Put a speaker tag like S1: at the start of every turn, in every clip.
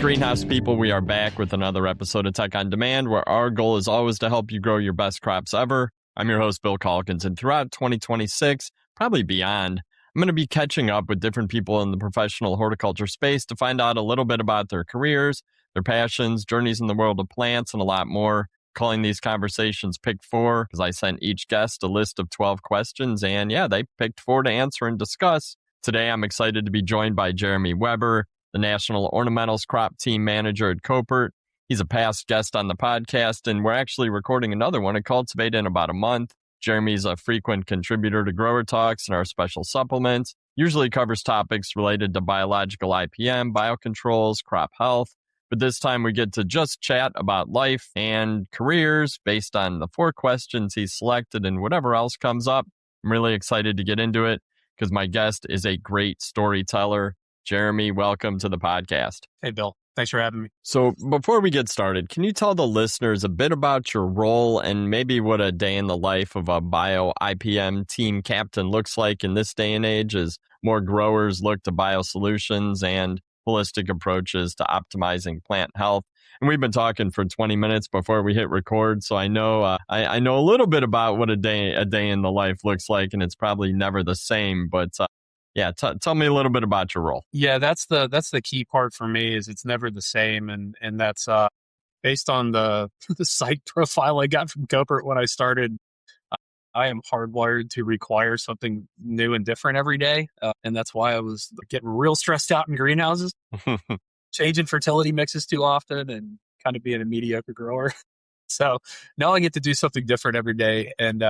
S1: greenhouse people? We are back with another episode of Tech on Demand, where our goal is always to help you grow your best crops ever. I'm your host, Bill Calkins, and throughout 2026, probably beyond, I'm going to be catching up with different people in the professional horticulture space to find out a little bit about their careers, their passions, journeys in the world of plants, and a lot more. Calling these conversations Pick 4, because I sent each guest a list of 12 questions, and they picked 4 to answer and discuss. Today, I'm excited to be joined by Jeremy Weber, the National Ornamentals Crop Team Manager at Koppert. He's a past guest on the podcast, and we're actually recording another one at Cultivate in about a month. Jeremy's a frequent contributor to Grower Talks and our special supplements, usually covers topics related to biological IPM, biocontrols, crop health. But this time we get to just chat about life and careers based on the 4 questions he's selected and whatever else comes up. I'm really excited to get into it because my guest is a great storyteller. Jeremy, welcome to the podcast.
S2: Hey, Bill. Thanks for having me.
S1: So before we get started, can you tell the listeners a bit about your role and maybe what a day in the life of a bio IPM team captain looks like in this day and age as more growers look to biosolutions and holistic approaches to optimizing plant health? And we've been talking for 20 minutes before we hit record, so I know I know a little bit about what a day in the life looks like, and it's probably never the same, but tell me a little bit about your role.
S2: Yeah, that's the key part for me is it's never the same. And that's based on the psych profile I got from Koppert when I started. I am hardwired to require something new and different every day. And that's why I was getting real stressed out in greenhouses, changing fertility mixes too often and kind of being a mediocre grower. So now I get to do something different every day. And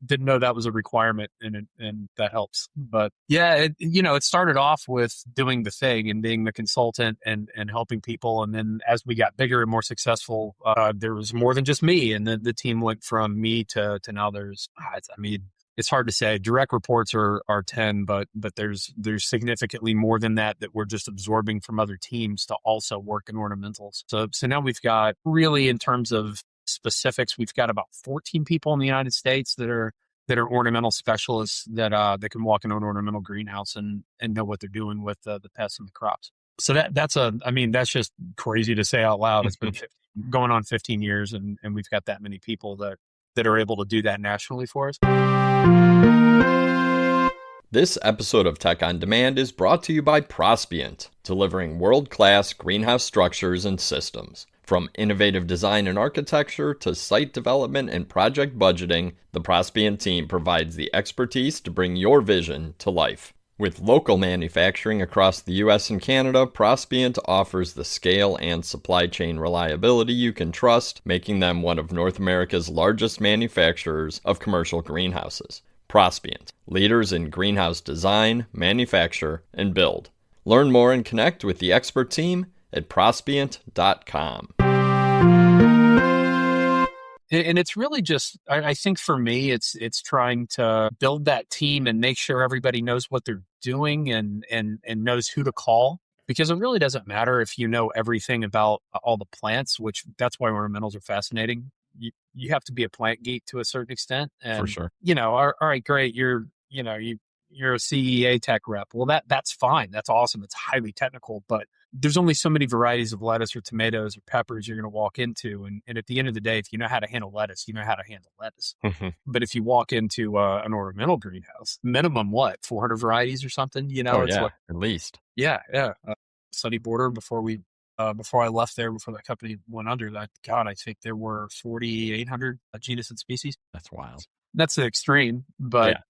S2: didn't know that was a requirement, and that helps. But it started off with doing the thing and being the consultant and helping people. And then as we got bigger and more successful, there was more than just me. And the team went from me to now there's, it's hard to say. Direct reports are 10, but there's significantly more than that we're just absorbing from other teams to also work in ornamentals. So now we've got really, in terms of specifics, we've got about 14 people in the United States that are ornamental specialists that can walk into an ornamental greenhouse and know what they're doing with the pests and the crops. So that's just crazy to say out loud. It's been going on 15 years, and we've got that many people that are able to do that nationally for us.
S1: This episode of Tech on Demand is brought to you by Prospient, delivering world-class greenhouse structures and systems. From innovative design and architecture to site development and project budgeting, the Prospient team provides the expertise to bring your vision to life. With local manufacturing across the U.S. and Canada, Prospient offers the scale and supply chain reliability you can trust, making them one of North America's largest manufacturers of commercial greenhouses. Prospient, leaders in greenhouse design, manufacture, and build. Learn more and connect with the expert team at prospient.com.
S2: And it's really just, I think for me, it's trying to build that team and make sure everybody knows what they're doing and knows who to call. Because it really doesn't matter if you know everything about all the plants, which that's why ornamentals are fascinating. You have to be a plant geek to a certain extent. And,
S1: for sure.
S2: All right, great. You're a CEA tech rep. Well, that's fine. That's awesome. It's highly technical, but there's only so many varieties of lettuce or tomatoes or peppers you're going to walk into. And at the end of the day, if you know how to handle lettuce, you know how to handle lettuce. But if you walk into an ornamental greenhouse, minimum 400 varieties or something,
S1: at least.
S2: Yeah. Sunny Border before I left there, before that company went under, I think there were 4,800 genus and species.
S1: That's wild.
S2: That's an extreme, but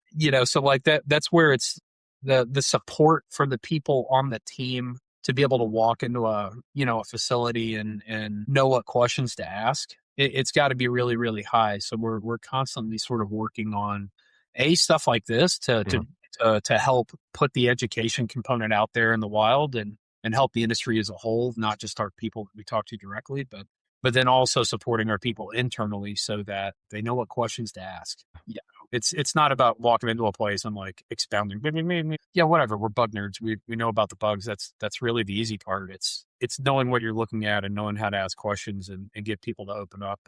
S2: so like that's where it's the support for the people on the team to be able to walk into a facility and know what questions to ask. It's got to be really, really high. So we're constantly sort of working on stuff like this to help put the education component out there in the wild and help the industry as a whole, not just our people that we talk to directly, but then also supporting our people internally so that they know what questions to ask. Yeah. It's not about walking into a place and like expounding. Yeah, whatever. We're bug nerds. We know about the bugs. That's really the easy part. It's knowing what you're looking at and knowing how to ask questions and get people to open up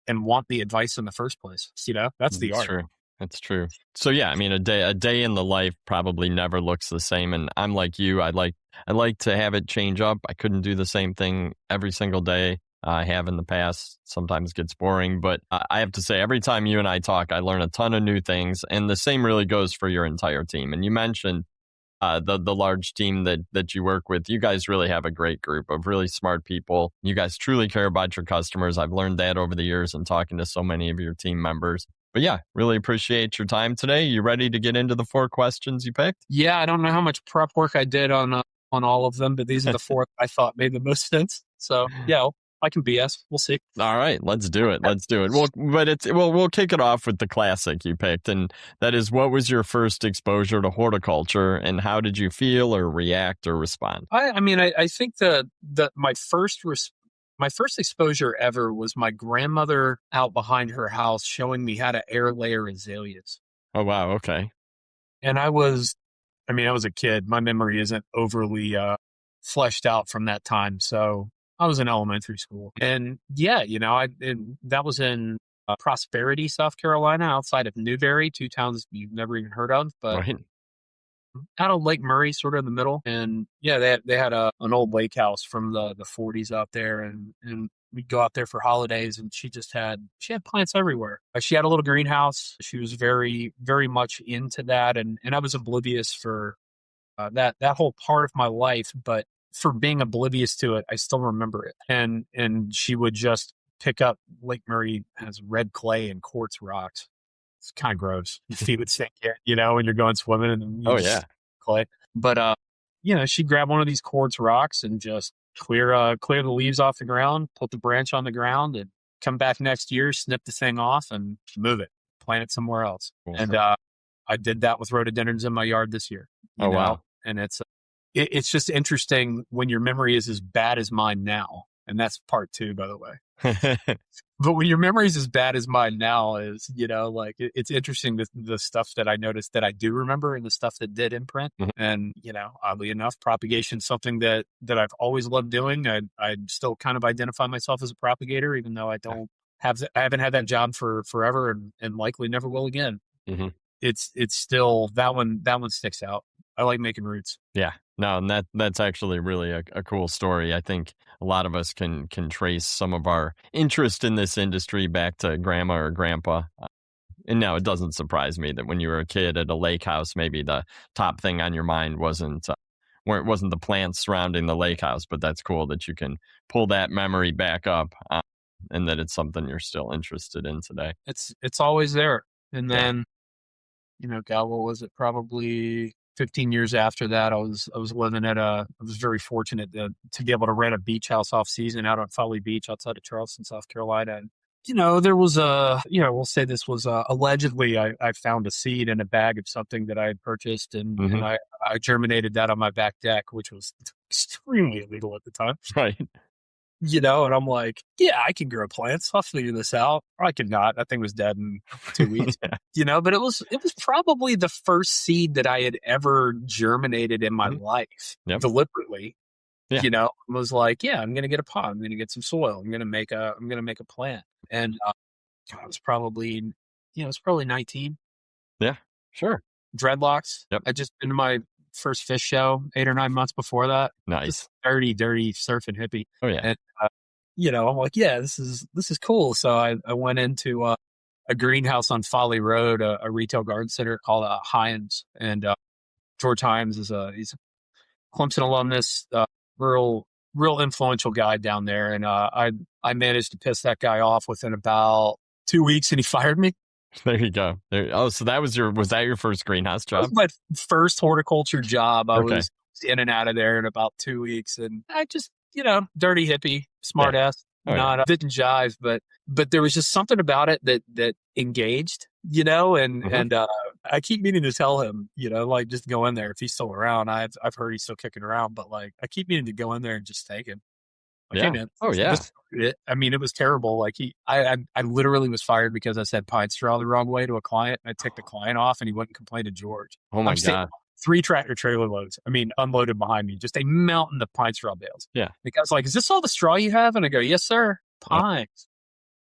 S2: and want the advice in the first place. That's the art.
S1: True. That's true. So yeah, I mean, a day in the life probably never looks the same. And I'm like you. I like to have it change up. I couldn't do the same thing every single day. I have in the past. Sometimes gets boring, but I have to say, every time you and I talk, I learn a ton of new things. And the same really goes for your entire team. And you mentioned the large team that you work with. You guys really have a great group of really smart people. You guys truly care about your customers. I've learned that over the years and talking to so many of your team members. But yeah, really appreciate your time today. You ready to get into the 4 questions you picked?
S2: Yeah, I don't know how much prep work I did on all of them, but these are the four I thought made the most sense. So yeah, I can BS. We'll see.
S1: All right, let's do it. Let's do it. We'll kick it off with the classic you picked, and that is, what was your first exposure to horticulture, and how did you feel or react or respond?
S2: I mean, I think that my first exposure ever was my grandmother out behind her house showing me how to air layer azaleas.
S1: Oh wow, okay.
S2: And I was a kid. My memory isn't overly fleshed out from that time. So I was in elementary school. And yeah, that was in Prosperity, South Carolina, outside of Newberry, 2 towns you've never even heard of, but
S1: Right.
S2: out of Lake Murray, sort of in the middle. And yeah, they had an old lake house from the 40s out there, and we'd go out there for holidays, and she had plants everywhere. She had a little greenhouse. She was very, very much into that, and I was oblivious for that whole part of my life. But for being oblivious to it, I still remember it. And she would just pick up. Lake Murray has red clay and quartz rocks. It's kind of gross. Your feet would sink in, when you're going swimming, and you
S1: Oh
S2: just
S1: yeah.
S2: clay. But she'd grab one of these quartz rocks and just clear the leaves off the ground, put the branch on the ground, and come back next year, snip the thing off, and move it, plant it somewhere else.
S1: Cool.
S2: And I did that with rhododendrons in my yard this year.
S1: Oh wow.
S2: And it's just interesting when your memory is as bad as mine now, and that's part 2, by the way. But when your memory is as bad as mine now is, it's interesting, the stuff that I noticed that I do remember and the stuff that did imprint.
S1: Mhm.
S2: And, oddly enough, propagation is something that I've always loved doing. I still kind of identify myself as a propagator, even though I haven't had that job for forever, and likely never will again.
S1: Mhm.
S2: It's still, that one sticks out. I like making roots.
S1: Yeah, no, and that's actually really a cool story. I think a lot of us can trace some of our interest in this industry back to grandma or grandpa. And no, it doesn't surprise me that when you were a kid at a lake house, maybe the top thing on your mind wasn't the plants surrounding the lake house. But that's cool that you can pull that memory back up, and that it's something you're still interested in today.
S2: It's always there. And
S1: Yeah.
S2: then, God, what was it? Probably 15 years after that, I was living I was very fortunate to be able to rent a beach house off season out on Folly Beach outside of Charleston, South Carolina. And, there was we'll say this was allegedly, I found a seed in a bag of something that I had purchased, and
S1: Mhm.
S2: I germinated that on my back deck, which was extremely illegal at the time.
S1: Right.
S2: And I'm like, yeah, I can grow plants. I'll figure this out. Or I could not. That thing was dead in 2 weeks.
S1: Yeah.
S2: But it was probably the first seed that I had ever germinated in my
S1: Mhm.
S2: life
S1: Yep.
S2: deliberately.
S1: Yeah.
S2: Was like, yeah, I'm gonna get a pot. I'm gonna get some soil. I'm gonna make a plant. And God, it was probably 19.
S1: Yeah. Sure.
S2: Dreadlocks.
S1: Yep.
S2: I just been to my first fish show 8 or 9 months before that.
S1: Nice.
S2: Just dirty surfing hippie.
S1: Oh yeah.
S2: And I'm like, yeah, this is cool. So I went into a greenhouse on Folly Road, a retail garden center called Hines, and George Hines he's a Clemson alumnus, real influential guy down there, and I managed to piss that guy off within about 2 weeks, and he fired me.
S1: There you go. So was that your first greenhouse
S2: That was
S1: job?
S2: my first horticulture job. I
S1: Okay.
S2: was in and out of there in about 2 weeks, and I just, dirty hippie, smart ass,
S1: Oh, yeah.
S2: didn't jive, but there was just something about it that engaged, and
S1: Mhm.
S2: and I keep meaning to tell him, like, just go in there if he's still around. I've heard he's still kicking around, but like, I keep meaning to go in there and just take him. Like, hey
S1: Yeah.
S2: man,
S1: Oh yeah.
S2: it was terrible. Like, I literally was fired because I said pine straw the wrong way to a client. I ticked the client off, and he wouldn't complain to George.
S1: Oh my
S2: I'm saying
S1: God.
S2: 3 tractor trailer loads. Unloaded behind me, just a mountain of pine straw bales.
S1: Yeah.
S2: The guy's like, "Is this all the straw you have?" And I go, "Yes, sir.
S1: Uh,
S2: Pines."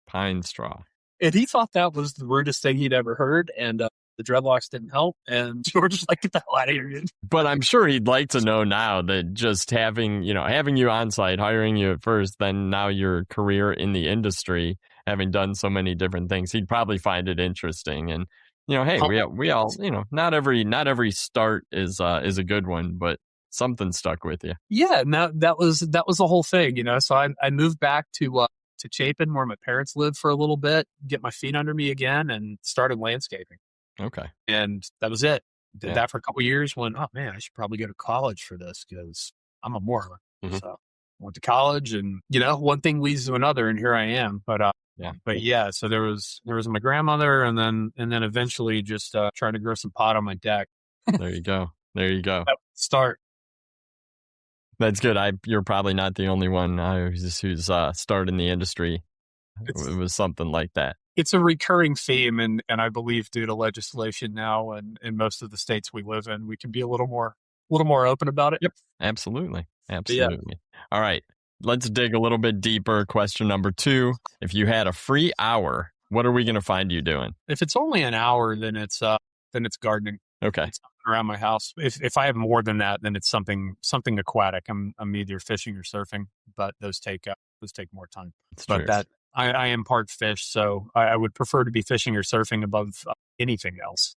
S1: Pine straw.
S2: And he thought that was the weirdest thing he'd ever heard. And the dreadlocks didn't help. And George was like, get the hell out of here, dude.
S1: But I'm sure he'd like to know now that just having you on site, hiring you at first, then now your career in the industry, having done so many different things, he'd probably find it interesting. And hey, we all not every start is a good one, but something stuck with you.
S2: Yeah, and that was the whole thing, So I moved back to Chapin, where my parents lived, for a little bit, get my feet under me again, and started landscaping.
S1: Okay.
S2: And that was it. Did that for a couple of years. Went, oh man, I should probably go to college for this because I'm a moron. Mm-hmm. So I went to college, and one thing leads to another, and here I am. But so there was my grandmother, and then eventually just trying to grow some pot on my deck.
S1: There you go.
S2: Start.
S1: That's good. You're probably not the only one who's started in the industry. It was something like that.
S2: It's a recurring theme, and I believe due to legislation now and in most of the states we live in, we can be a little more open about it.
S1: Yep, absolutely. Yeah. All right, let's dig a little bit deeper. Question number 2: if you had a free hour, what are we going to find you doing?
S2: If it's only an hour, then it's gardening.
S1: Okay.
S2: It's around my house. If I have more than that, then it's something aquatic. I'm either fishing or surfing, but those take more time. But that I am part fish, so I would prefer to be fishing or surfing above anything else.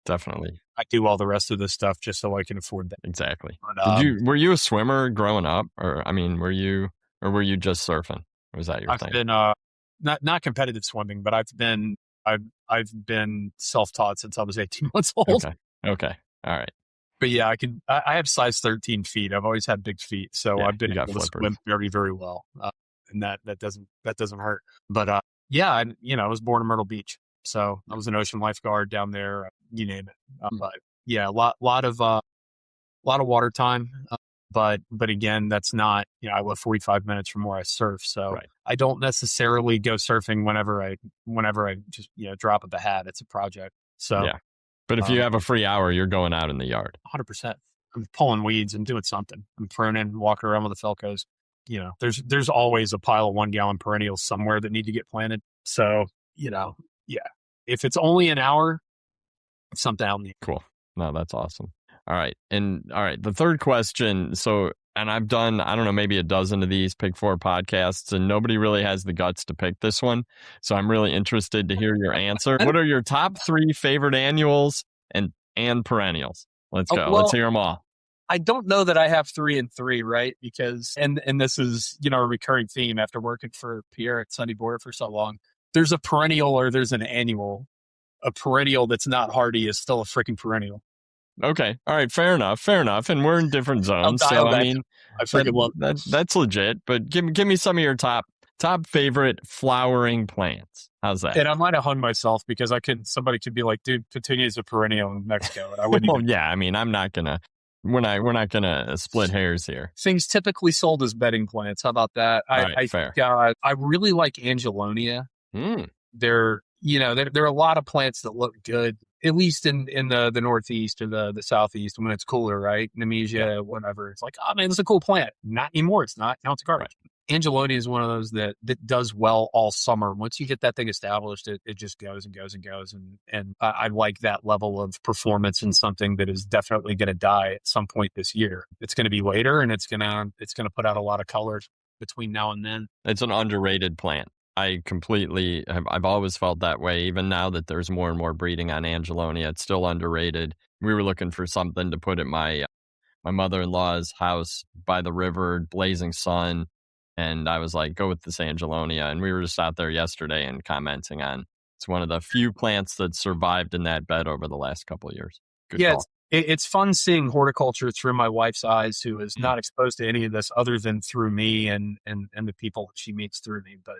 S1: Definitely.
S2: I do all the rest of this stuff just so I can afford that.
S1: Exactly. But, were you a swimmer growing up, or were you just surfing? Or was that your thing?
S2: I've been not competitive swimming, but I've been self-taught since I was 18 months old.
S1: Okay. All right.
S2: But yeah, I have size 13 feet. I've always had big feet, so I've been able to swim very, very well. And that doesn't hurt. But I was born in Myrtle Beach, so I was an ocean lifeguard down there. You name it. But yeah, a lot of water time. But again, that's not. I live 45 minutes from where I surf, so I don't necessarily go surfing whenever I just drop of the hat. It's a project. So
S1: yeah. But if you have a free hour, you're going out in the yard.
S2: 100%. I'm pulling weeds and doing something. I'm pruning, walking around with the Felcos. There's always a pile of 1 gallon perennials somewhere that need to get planted. So, if it's only an hour, it's something I'll need.
S1: Cool. No, that's awesome. All right. The third question. So, and I've done, I don't know, maybe a dozen of these Pick 4 podcasts, and nobody really has the guts to pick this one. So I'm really interested to hear your answer. What are your top 3 favorite annuals and perennials? Let's go. Let's hear them all.
S2: I don't know that I have 3 and 3, right? Because, and this is, a recurring theme after working for Pierre at Sunny Boyer for so long. There's a perennial or there's an annual. A perennial that's not hardy is still a freaking perennial.
S1: Okay. All right. Fair enough. And we're in different zones. So, I freaking love that. That's legit. But give me some of your top favorite flowering plants. How's that?
S2: And I might have hung myself because somebody could be like, dude, petunia is a perennial in Mexico. And I wouldn't
S1: I'm not going to. We're not gonna split hairs here.
S2: Things typically sold as bedding plants. How about that?
S1: Fair.
S2: I really like Angelonia. There are a lot of plants that look good, at least in the Northeast or the Southeast when it's cooler, right? Nemesia, whatever. It's like, oh man, it's a cool plant. Not anymore. It's not. Now it's a garbage. Right. Angelonia is one of those that does well all summer. Once you get that thing established, it just goes and goes and goes. And I like that level of performance in something that is definitely going to die at some point this year. It's going to be later, and it's going to put out a lot of colors between now and then.
S1: It's an underrated plant. I've always felt that way. Even now that there's more and more breeding on Angelonia, it's still underrated. We were looking for something to put at my mother-in-law's house by the river, blazing sun. And I was like, go with this Angelonia. And we were just out there yesterday and commenting on it's one of the few plants that survived in that bed over the last couple of years. Good call.
S2: It's fun seeing horticulture through my wife's eyes, who is not exposed to any of this other than through me and the people she meets through me. But,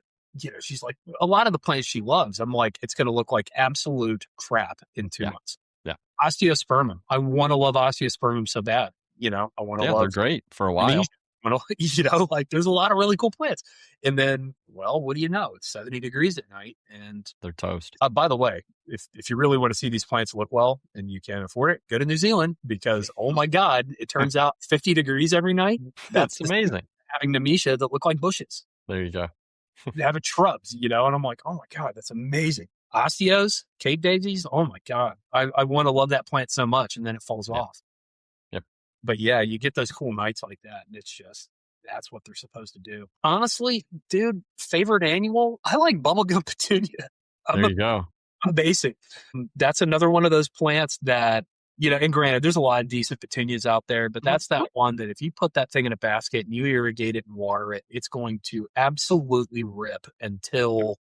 S2: she's like, a lot of the plants she loves, I'm like, it's going to look like absolute crap in 2 months.
S1: Yeah.
S2: Osteospermum. I want to love osteospermum so bad. I want to love.
S1: They're great for a while.
S2: There's a lot of really cool plants. And then, what do you know? It's 70 degrees at night and
S1: they're toast.
S2: By the way, if you really want to see these plants look well and you can't afford it, go to New Zealand because, oh my God, it turns out 50 degrees every night.
S1: That's amazing.
S2: Having nemesia that look like bushes.
S1: There you go.
S2: having shrubs, and I'm like, oh my God, that's amazing. Osteos, cave daisies. Oh my God. I want to love that plant so much. And then it falls
S1: Yeah.
S2: off.
S1: Yep.
S2: But yeah, you get those cool nights like that. And it's just, that's what they're supposed to do. Honestly, dude, favorite annual? I like bubblegum petunia.
S1: There you go.
S2: I'm basic. That's another one of those plants that, and granted, there's a lot of decent petunias out there, but that's that one that if you put that thing in a basket and you irrigate it and water it, it's going to absolutely rip until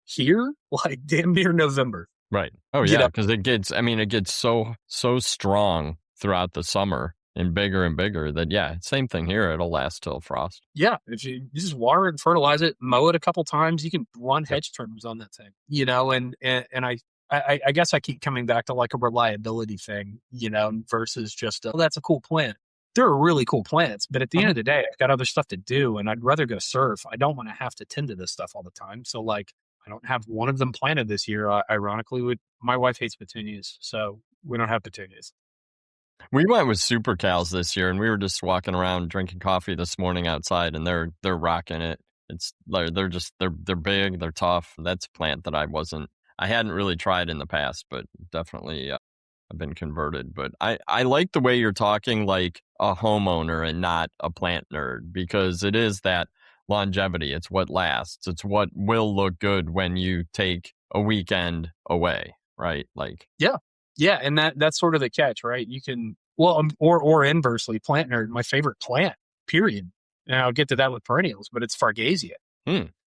S2: here, like damn near November.
S1: Right. Oh yeah, because it gets so strong throughout the summer and bigger that same thing here. It'll last till frost.
S2: Yeah, if you just water it and fertilize it, mow it a couple times, you can run hedge trimmers on that thing. And I guess I keep coming back to like a reliability thing, versus just that's a cool plant. They're really cool plants, but at the end of the day, I've got other stuff to do, and I'd rather go surf. I don't want to have to tend to this stuff all the time. So like, I don't have one of them planted this year. Ironically, my wife hates petunias, so we don't have petunias.
S1: We went with super cows this year, and we were just walking around drinking coffee this morning outside, and they're rocking it. It's like they're big, they're tough. That's a plant that I hadn't really tried in the past, but definitely I've been converted. But I like the way you're talking like a homeowner and not a plant nerd, because it is that longevity. It's what lasts. It's what will look good when you take a weekend away, right? Like,
S2: yeah, and that's sort of the catch, right? You can or inversely, plant nerd. My favorite plant, period. And I'll get to that with perennials, but it's Fargasia.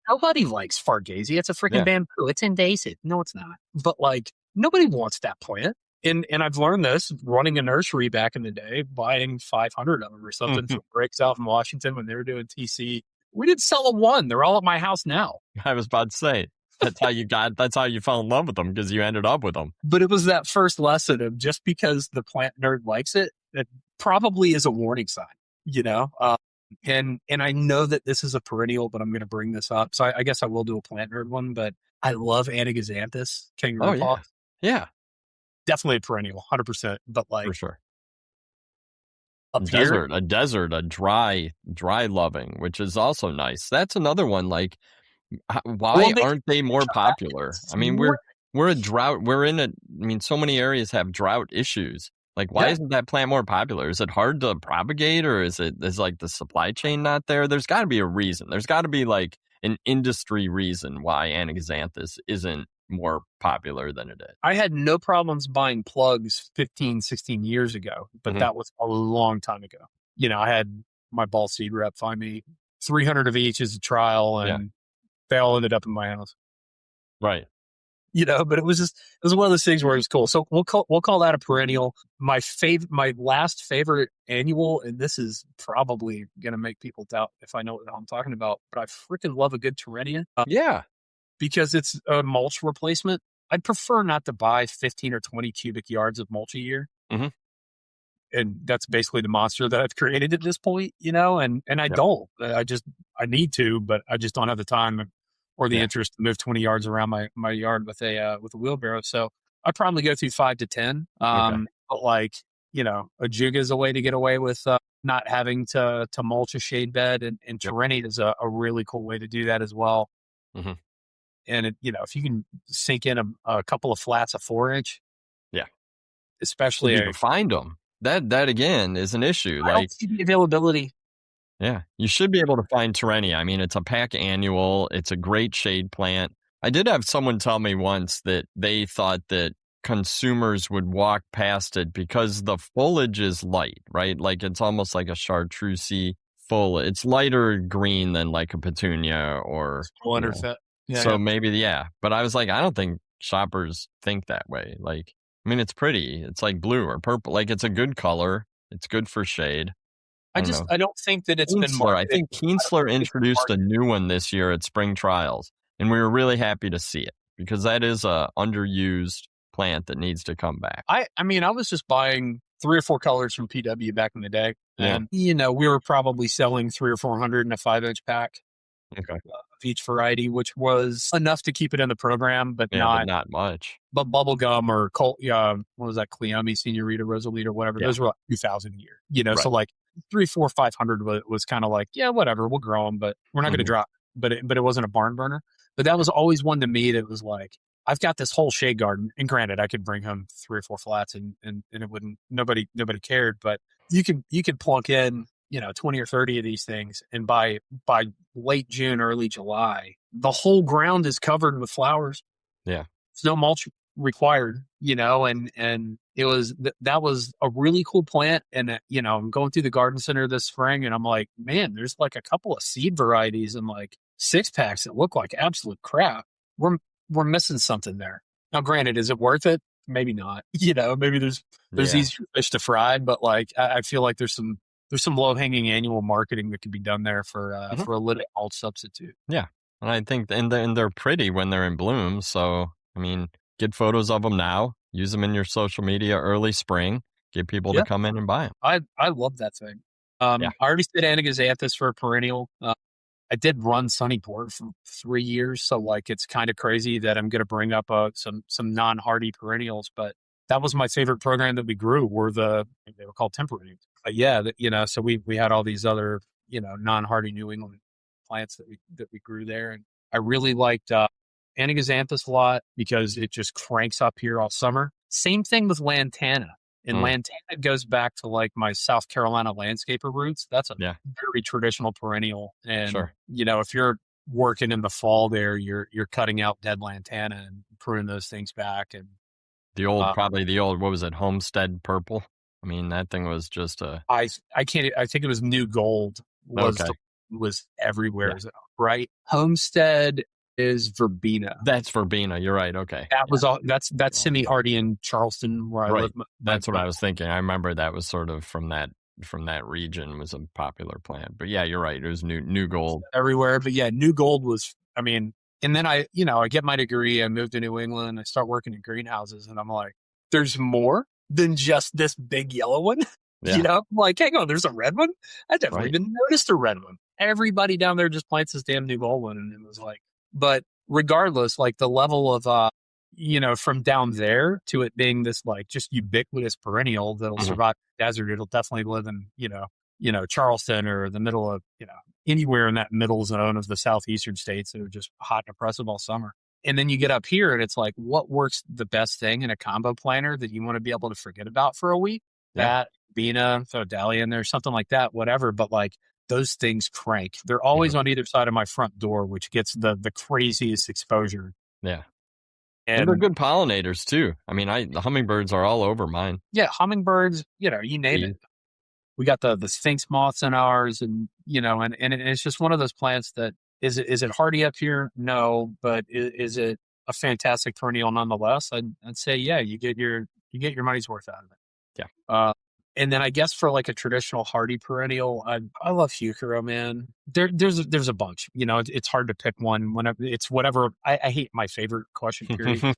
S2: Nobody likes Fargasia. It's a freaking bamboo. It's invasive. No, it's not. But like, nobody wants that plant. And I've learned this running a nursery back in the day, buying 500 of them or something from Breaks Out in Washington when they were doing TC. We didn't sell them one. They're all at my house now.
S1: I was about to say, that's how you fell in love with them, because you ended up with them.
S2: But it was that first lesson of just because the plant nerd likes it, that probably is a warning sign, and I know that this is a perennial, but I'm going to bring this up. So I guess I will do a plant nerd one, but I love Anaxanthus, kangaroo paw.
S1: Yeah.
S2: Definitely a perennial, 100%. But like,
S1: for sure.
S2: A
S1: desert, a dry loving, which is also nice. That's another one. Like, why aren't they more popular? I mean, we're a drought. So many areas have drought issues. Like, why isn't that plant more popular? Is it hard to propagate, or is like the supply chain not there? There's got to be a reason. There's got to be like an industry reason why Anaxanthus isn't more popular than it is.
S2: I had no problems buying plugs 15, 16 years ago, but that was a long time ago. I had my ball seed rep find me 300 of each as a trial, and they all ended up in my house.
S1: Right.
S2: But it was one of those things where it was cool. So we'll call that a perennial. My last favorite annual, and this is probably going to make people doubt if I know what I'm talking about, but I freaking love a good Terenia. Because it's a mulch replacement. I'd prefer not to buy 15 or 20 cubic yards of mulch a year. And that's basically the monster that I've created at this point, and I don't. I need to, but I just don't have the time or the interest to move 20 yards around my yard with a wheelbarrow. So I probably go through 5 to 10. But like, a jig is a way to get away with not having to mulch a shade bed, and Terenia is a really cool way to do that as well. And if you can sink in a couple of flats of 4-inch, especially
S1: you can find them. That again is an issue.
S2: I don't see the availability.
S1: Yeah, you should be able to find Terenia. I mean, it's a pack annual. It's a great shade plant. I did have someone tell me once that they thought that consumers would walk past it because the foliage is light, right? Like, it's almost like a chartreusey foliage. It's lighter green than like a petunia or
S2: Underfit.
S1: Maybe, but I was like, I don't think shoppers think that way. Like, I mean, it's pretty. It's like blue or purple. Like, it's a good color. It's good for shade.
S2: I don't think that it's been marketed.
S1: I think Kienzler introduced a new one this year at spring trials, and we were really happy to see it, because that is a underused plant that needs to come back.
S2: I was just buying 3 or 4 colors from PW back in the day, and we were probably selling 300 or 400 in a 5-inch pack.
S1: Of
S2: each variety, which was enough to keep it in the program, but
S1: not much.
S2: But bubblegum or what was that, Cleome, Senorita, Rosalita, whatever, those were like 2,000 a year, so like 300, 400, 500 was kind of like, whatever, we'll grow them, but we're not going to drop but it wasn't a barn burner. But that was always one to me that was like, I've got this whole shade garden, and granted, I could bring home 3 or 4 flats, and it wouldn't nobody cared. But you could plunk in 20 or 30 of these things, and by late June, early July, the whole ground is covered with flowers.
S1: Yeah.
S2: There's no mulch required, and it was that was a really cool plant. And I'm going through the garden center this spring, and I'm like, man, there's like a couple of seed varieties and like 6-packs that look like absolute crap. We're missing something there. Now, granted, is it worth it? Maybe not. Maybe there's
S1: Yeah.
S2: easier fish to fry, but like I feel like there's some low hanging annual marketing that could be done there for a little mulch substitute.
S1: Yeah. And I think, and they're pretty when they're in bloom. So, I mean, get photos of them now, use them in your social media early spring, get people to
S2: Yeah.
S1: come in and buy them.
S2: I love that thing.
S1: Yeah.
S2: I already said Anaxanthus for a perennial. I did run Sunny Port for 3 years, so like it's kind of crazy that I'm going to bring up some non-hardy perennials, but that was my favorite program that we grew. They were called temperannials. Yeah, so we had all these other non-hardy New England plants that we grew there, and I really liked Anaxanthus a lot because it just cranks up here all summer. Same thing with Lantana. And Lantana goes back to like my South Carolina landscaper roots. That's a very traditional perennial. And,
S1: Sure.
S2: If you're working in the fall there, you're cutting out dead Lantana and pruning those things back. And
S1: probably the old, what was it, Homestead Purple? I mean, that thing was just
S2: I think it was New Gold was everywhere,
S1: Yeah.
S2: right? Homestead is verbena.
S1: That's verbena. You're right. Okay.
S2: That was all. That's semi-hardy in Charleston where I live.
S1: That's what I was thinking. I remember that was sort of from that region was a popular plant. But yeah, you're right. It was New Gold
S2: everywhere. But yeah, New Gold was. I mean, and then I get my degree. I moved to New England. I start working in greenhouses, and I'm like, there's more than just this big yellow one.
S1: Yeah.
S2: I'm like, hang on, there's a red one. I definitely didn't notice a red one. Everybody down there just plants this damn New Gold one, and it was like. But regardless, like the level of, from down there to it being this like just ubiquitous perennial that'll survive the desert, it'll definitely live in, Charleston or the middle of, anywhere in that middle zone of the southeastern states that are just hot and oppressive all summer. And then you get up here and it's like, what works the best thing in a combo planter that you want to be able to forget about for a week?
S1: Yeah.
S2: That, Bina, throw Dahlia in there, something like that, whatever. But like, those things crank. They're always on either side of my front door, which gets the craziest exposure.
S1: Yeah. And they're good pollinators too. I mean, the hummingbirds are all over mine.
S2: Yeah, hummingbirds, you name it. We got the Sphinx moths in ours, and and it's just one of those plants that is it hardy up here? No, but is it a fantastic perennial nonetheless? I'd say yeah, you get your money's worth out of it.
S1: Yeah.
S2: And then I guess for like a traditional hardy perennial, I love heuchera, man. There's a bunch. It's hard to pick one. Whenever it's whatever. I hate my favorite question period.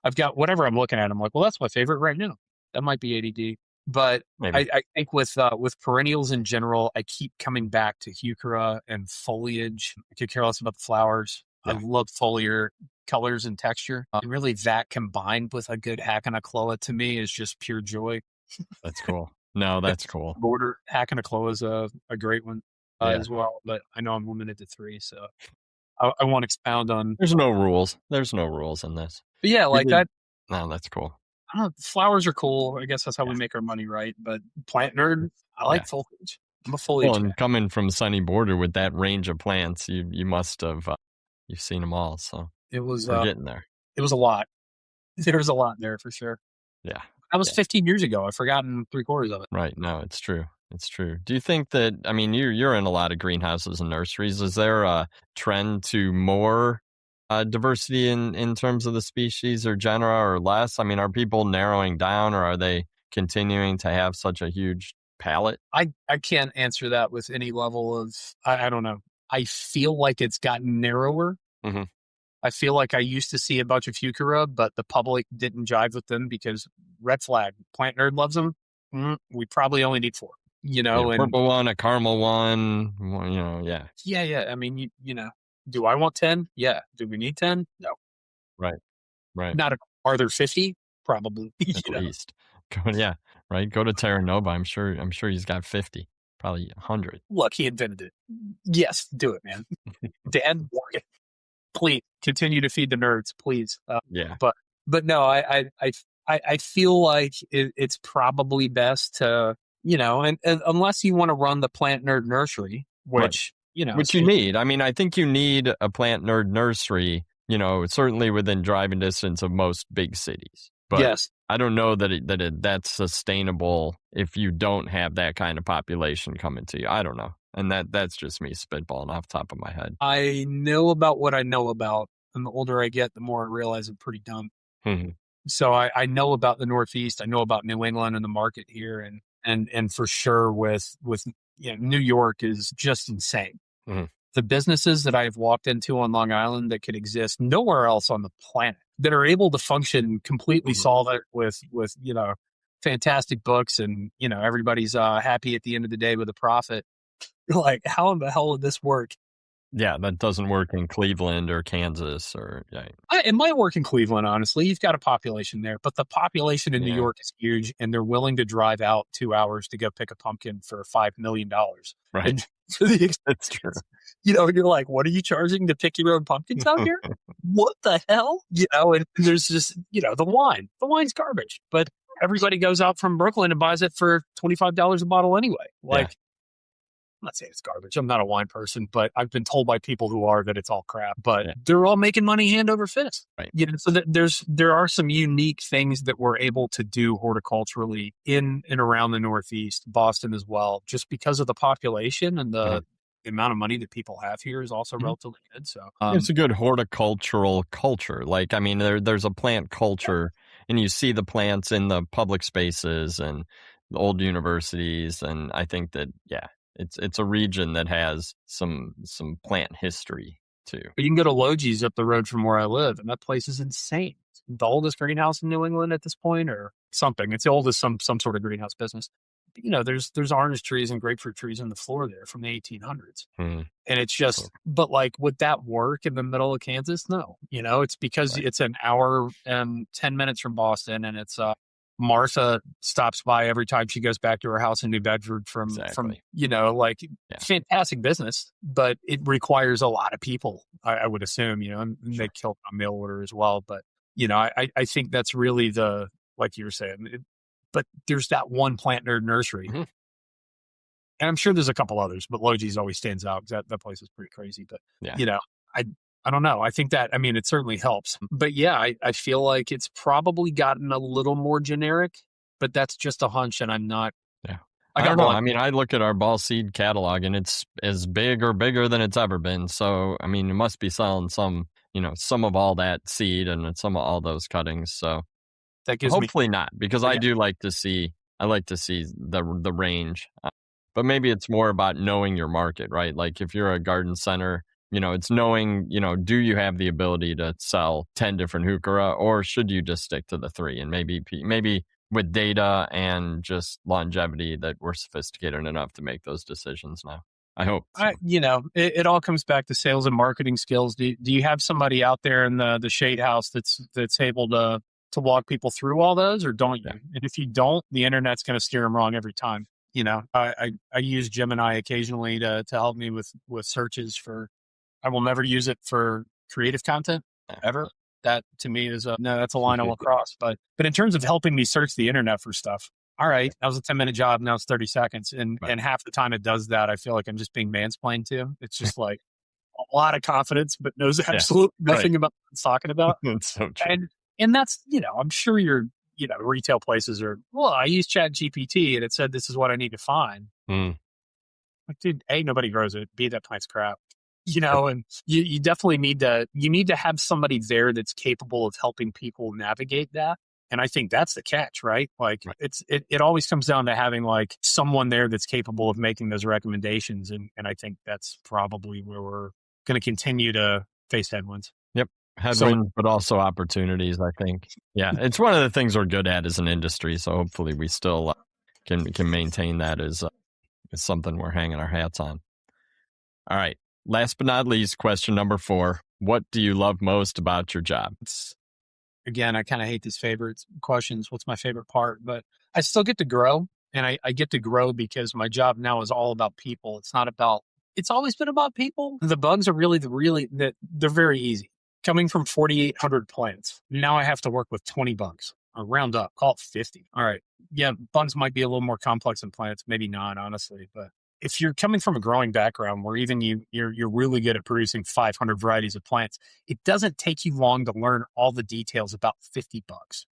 S2: I've got whatever I'm looking at. I'm like, well, that's my favorite right now. That might be ADD, but I think with perennials in general, I keep coming back to heuchera and foliage. I could care less about the flowers. Yeah. I love foliar colors and texture. And really, that combined with a good Hackana to me is just pure joy.
S1: That's cool. No, that's cool.
S2: Border Hackana is a great one as well, but I know I'm limited to 3, so I won't expound on.
S1: There's no rules. There's no rules in this.
S2: But yeah, like that.
S1: No, that's cool.
S2: I don't know. Flowers are cool. I guess that's how we make our money, right? But plant nerd, I like foliage. I'm a foliage.
S1: Well, and coming from Sunny Border with that range of plants, you must have you've seen them all. So
S2: it was
S1: getting there.
S2: It was a lot. There was a lot there for sure.
S1: Yeah.
S2: That was 15 years ago. I've forgotten 3/4 of it.
S1: Right. No, it's true. It's true. Do you think that, I mean, you're in a lot of greenhouses and nurseries. Is there a trend to more diversity in terms of the species or genera or less? I mean, are people narrowing down or are they continuing to have such a huge palette?
S2: I can't answer that with any level of, I don't know. I feel like it's gotten narrower.
S1: Mm-hmm.
S2: I feel like I used to see a bunch of heuchera, but the public didn't jive with them because red flag, plant nerd loves them. We probably only need 4,
S1: and purple one, a caramel one, yeah.
S2: Yeah. I mean, do I want 10? Yeah. Do we need 10? No.
S1: Right.
S2: Are there 50? Probably.
S1: At least. Yeah. Right. Go to Terra Nova. I'm sure he's got 50. probably 100.
S2: Look, he invented it. Yes, do it, man. Dan Morgan, please continue to feed the nerds, please.
S1: Yeah.
S2: But no, I feel like it's probably best to, and unless you want to run the plant nerd nursery, which,
S1: Which you need. I mean, I think you need a plant nerd nursery, certainly within driving distance of most big cities. But
S2: yes,
S1: I don't know that's sustainable if you don't have that kind of population coming to you. I don't know. And that's just me spitballing off the top of my head.
S2: I know about what I know about. And the older I get, the more I realize I'm pretty dumb.
S1: Mm-hmm.
S2: So I know about the Northeast. I know about New England and the market here. And for sure with New York is just insane.
S1: Mm-hmm.
S2: The businesses that I've walked into on Long Island that could exist nowhere else on the planet, that are able to function completely solvent with fantastic books, and everybody's happy at the end of the day with a profit. You're like, how in the hell would this work?
S1: Yeah, that doesn't work in Cleveland or Kansas or
S2: It might work in Cleveland, honestly. You've got a population there, but the population in New York is huge, and they're willing to drive out 2 hours to go pick a pumpkin for $5 million.
S1: Right.
S2: And for the
S1: That's true.
S2: and you're like, what are you charging to pick your own pumpkins out here? What the hell? And there's just, the wine. The wine's garbage, but everybody goes out from Brooklyn and buys it for $25 a bottle anyway. Like, I'm not saying it's garbage. I'm not a wine person, but I've been told by people who are that it's all crap. But they're all making money hand over fist.
S1: Right.
S2: So that there are some unique things that we're able to do horticulturally in and around the Northeast, Boston as well, just because of the population and the amount of money that people have here is also relatively good. So
S1: it's a good horticultural culture. Like, I mean, there's a plant culture, and you see the plants in the public spaces and the old universities, and I think that it's a region that has some plant history too.
S2: But you can go to Logie's up the road from where I live, and that place is insane. It's the oldest greenhouse in New England at this point, or something. It's the oldest some sort of greenhouse business. But, there's orange trees and grapefruit trees on the floor there from the 1800s, and it's just. But like, would that work in the middle of Kansas? No. It's because it's an hour and 10 minutes from Boston, and it's Martha stops by every time she goes back to her house in New Bedford from fantastic business, but it requires a lot of people, I would assume, and they kill on mail order as well. But, I think that's really like you were saying, but there's that one plant nerd nursery. And I'm sure there's a couple others, but Logie's always stands out because that place is pretty crazy. But, I don't know. I think that, it certainly helps. But I feel like it's probably gotten a little more generic, but that's just a hunch, and I'm not.
S1: Yeah. I don't know. I look at our ball seed catalog, and it's as big or bigger than it's ever been. So, it must be selling some of all that seed and some of all those cuttings. So
S2: that gives
S1: hopefully not, because I do like to see the range. But maybe it's more about knowing your market, right? Like if you're a garden center, it's knowing, do you have the ability to sell 10 different heuchera, or should you just stick to the 3? And maybe with data and just longevity that we're sophisticated enough to make those decisions now. I hope. So.
S2: It all comes back to sales and marketing skills. Do you have somebody out there in the shade house that's able to walk people through all those, or don't you? Yeah. And if you don't, the internet's going to steer them wrong every time. I use Gemini occasionally to help me with searches for. I will never use it for creative content ever. That to me is that's a line I will cross. But in terms of helping me search the internet for stuff, all right, that was a 10-minute job. Now it's 30 seconds. And half the time it does that, I feel like I'm just being mansplained to. It's just like a lot of confidence, but knows absolutely nothing about what it's talking about.
S1: That's so true.
S2: And that's, I'm sure your retail places are, I use ChatGPT and it said, this is what I need to find. Like, dude, A, nobody grows it. B, that plant's crap. And you definitely need to have somebody there that's capable of helping people navigate that. And I think that's the catch, right? Like it always comes down to having like someone there that's capable of making those recommendations. And I think that's probably where we're going to continue to face headwinds.
S1: Yep. Headwinds, but also opportunities, I think. Yeah. It's one of the things we're good at as an industry. So hopefully we still can maintain that as something we're hanging our hats on. All right. Last but not least, question number 4. What do you love most about your job?
S2: Again, I kind of hate these favorite questions. What's my favorite part? But I still get to grow. and I get to grow because my job now is all about people. It's always been about people. The bugs are they're very easy. Coming from 4,800 plants, now I have to work with 20 bugs. Or round up, call it 50. All right. Yeah, bugs might be a little more complex than plants. Maybe not, honestly. But if you're coming from a growing background where even you're really good at producing 500 varieties of plants, it doesn't take you long to learn all the details about 50 bugs.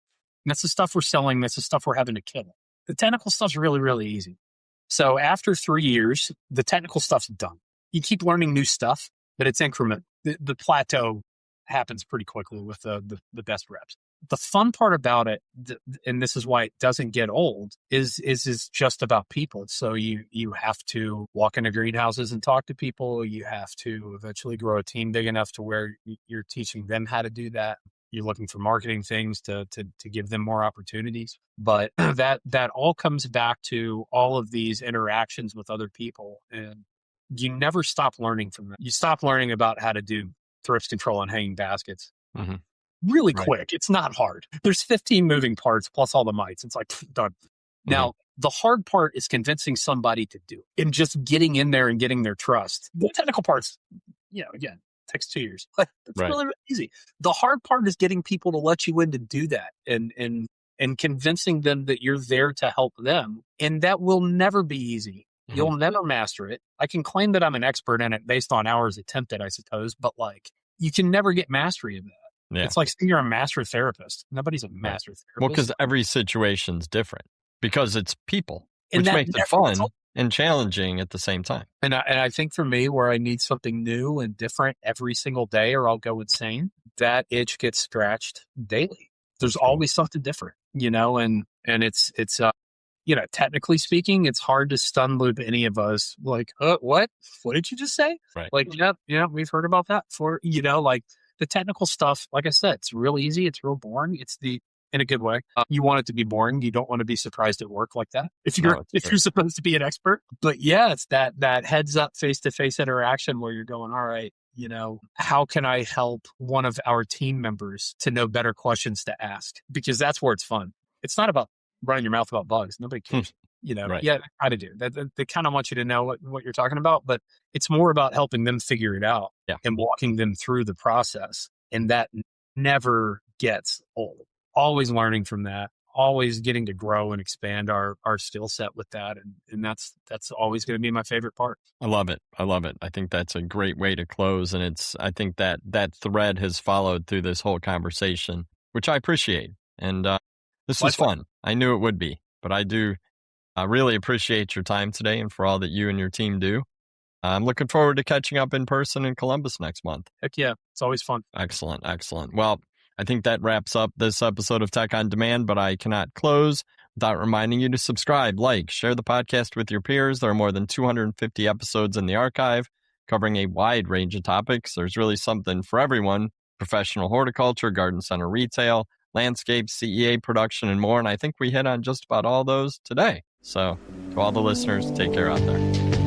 S2: And that's the stuff we're selling. That's the stuff we're having to kill. The technical stuff's really, really easy. So after 3 years, the technical stuff's done. You keep learning new stuff, but it's increment. The plateau happens pretty quickly with the best reps. The fun part about it, and this is why it doesn't get old, is just about people. So you have to walk into greenhouses and talk to people. You have to eventually grow a team big enough to where you're teaching them how to do that. You're looking for marketing things to give them more opportunities. But that all comes back to all of these interactions with other people. And you never stop learning from them. You stop learning about how to do thrips control on hanging baskets.
S1: Mm-hmm.
S2: Really quick. It's not hard. There's 15 moving parts plus all the mites. It's like, done. Mm-hmm. Now, the hard part is convincing somebody to do it and just getting in there and getting their trust. The technical parts, again, takes 2 years. It's really, really easy. The hard part is getting people to let you in to do that and convincing them that you're there to help them. And that will never be easy. Mm-hmm. You'll never master it. I can claim that I'm an expert in it based on hours attempted, I suppose, but you can never get mastery of that. Yeah. It's like you're a master therapist. Nobody's a master therapist.
S1: Well, because every situation's different because it's people, which makes it fun and challenging at the same time.
S2: And I think for me, where I need something new and different every single day or I'll go insane, that itch gets scratched daily. There's always something different, and it's technically speaking, it's hard to stun loop any of us. Like, what did you just say?
S1: Right.
S2: Like, we've heard about that before, the technical stuff, like I said, it's real easy. It's real boring. In a good way. You want it to be boring. You don't want to be surprised at work like that. If you're supposed to be an expert. But yeah, it's that heads up face-to-face interaction where you're going, all right, how can I help one of our team members to know better questions to ask? Because that's where it's fun. It's not about running your mouth about bugs. Nobody cares.
S1: Right.
S2: Yeah, I try to do that. They kind of want you to know what you're talking about, but it's more about helping them figure it out and walking them through the process. And that never gets old. Always learning from that, always getting to grow and expand our skill set with that. And that's always going to be my favorite part.
S1: I love it. I think that's a great way to close. And I think that thread has followed through this whole conversation, which I appreciate. And this was fun. I knew it would be, but I really appreciate your time today and for all that you and your team do. I'm looking forward to catching up in person in Columbus next month.
S2: Heck yeah. It's always fun.
S1: Excellent. Well, I think that wraps up this episode of Tech on Demand, but I cannot close without reminding you to subscribe, share the podcast with your peers. There are more than 250 episodes in the archive covering a wide range of topics. There's really something for everyone: professional horticulture, garden center retail, landscape, CEA production, and more. And I think we hit on just about all those today. So to all the listeners, take care out there.